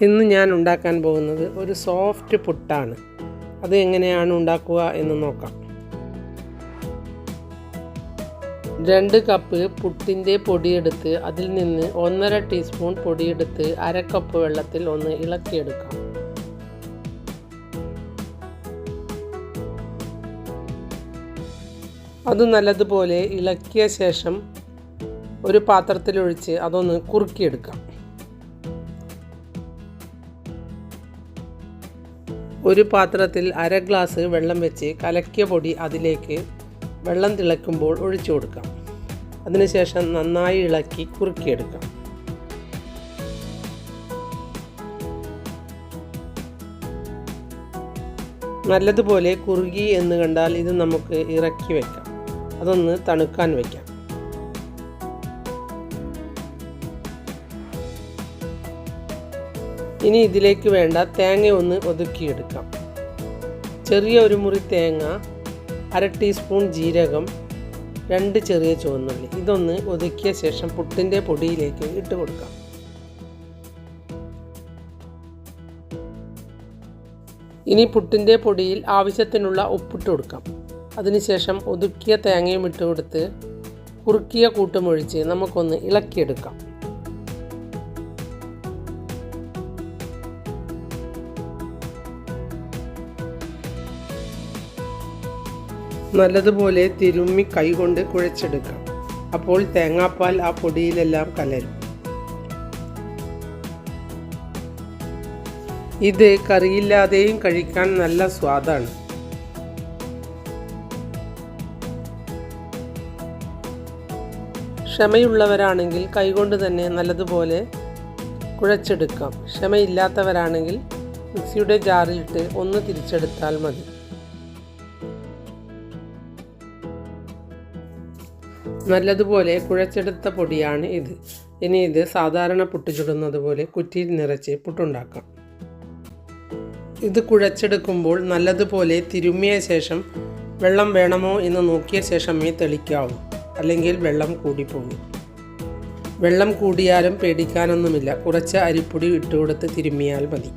ഇന്ന് ഞാൻ ഉണ്ടാക്കാൻ പോകുന്നത് ഒരു സോഫ്റ്റ് പുട്ടാണ്. അത് എങ്ങനെയാണ് ഉണ്ടാക്കുക എന്ന് നോക്കാം. 2 കപ്പ് പുട്ടിൻ്റെ പൊടിയെടുത്ത് അതിൽ നിന്ന് 1.5 ടീസ്പൂൺ പൊടിയെടുത്ത് 1/2 കപ്പ് വെള്ളത്തിൽ ഒന്ന് ഇളക്കിയെടുക്കാം. അത് നല്ലതുപോലെ ഇളക്കിയ ശേഷം ഒരു പാത്രത്തിലൊഴിച്ച് അതൊന്ന് കുറുക്കിയെടുക്കാം. ഒരു പാത്രത്തിൽ 1/2 ഗ്ലാസ് വെള്ളം വെച്ച് കലക്കിയ പൊടി അതിലേക്ക് വെള്ളം തിളയ്ക്കുമ്പോൾ ഒഴിച്ചു കൊടുക്കാം. അതിനുശേഷം നന്നായി ഇളക്കി കുറുക്കിയെടുക്കാം. നല്ലതുപോലെ കുറുകി എന്ന് കണ്ടാൽ ഇത് നമുക്ക് ഇറക്കി വയ്ക്കാം. അതൊന്ന് തണുക്കാൻ വയ്ക്കാം. ഇനി ഇതിലേക്ക് വേണ്ട തേങ്ങ ഒന്ന് ഒതുക്കിയെടുക്കാം. ചെറിയ ഒരു മുറി തേങ്ങ, 1/2 ടീസ്പൂൺ ജീരകം, 2 ചെറിയ ചുവന്നുള്ളി ഇതൊന്ന് ഒതുക്കിയ ശേഷം പുട്ടിൻ്റെ പൊടിയിലേക്ക് ഇട്ട് കൊടുക്കാം. ഇനി പുട്ടിൻ്റെ പൊടിയിൽ ആവശ്യത്തിനുള്ള ഉപ്പിട്ട് കൊടുക്കാം. അതിനുശേഷം ഒതുക്കിയ തേങ്ങയും ഇട്ട് കൊടുത്ത് കുറുക്കിയ കൂട്ടുമൊഴിച്ച് നമുക്കൊന്ന് ഇളക്കിയെടുക്കാം. നല്ലതുപോലെ തിരുമ്മി കൈകൊണ്ട് കുഴച്ചെടുക്കാം. അപ്പോൾ തേങ്ങാപ്പാൽ ആ പൊടിയിലെല്ലാം കലരും. ഇത് കറിയില്ലാതെയും കഴിക്കാൻ നല്ല സ്വാദാണ്. ക്ഷമയുള്ളവരാണെങ്കിൽ കൈകൊണ്ട് തന്നെ നല്ലതുപോലെ കുഴച്ചെടുക്കാം. ക്ഷമയില്ലാത്തവരാണെങ്കിൽ മിക്സിയുടെ ജാറിലിട്ട് ഒന്ന് തിരിച്ചെടുത്താൽ മതി. നല്ലതുപോലെ കുഴച്ചെടുത്ത പൊടിയാണ് ഇത്. ഇനി ഇത് സാധാരണ പുട്ട് ചുടുന്നത് പോലെ കുറ്റിയിൽ നിറച്ച് പുട്ടുണ്ടാക്കാം. ഇത് കുഴച്ചെടുക്കുമ്പോൾ നല്ലതുപോലെ തിരുമ്മിയ ശേഷം വെള്ളം വേണമോ എന്ന് നോക്കിയ ശേഷമേ തെളിക്കാവൂ, അല്ലെങ്കിൽ വെള്ളം കൂടിപ്പോകും. വെള്ളം കൂടിയാലും പേടിക്കാനൊന്നുമില്ല. കുറച്ച് അരിപ്പൊടി ഇട്ടുകൊടുത്ത് തിരുമ്മിയാൽ മതി.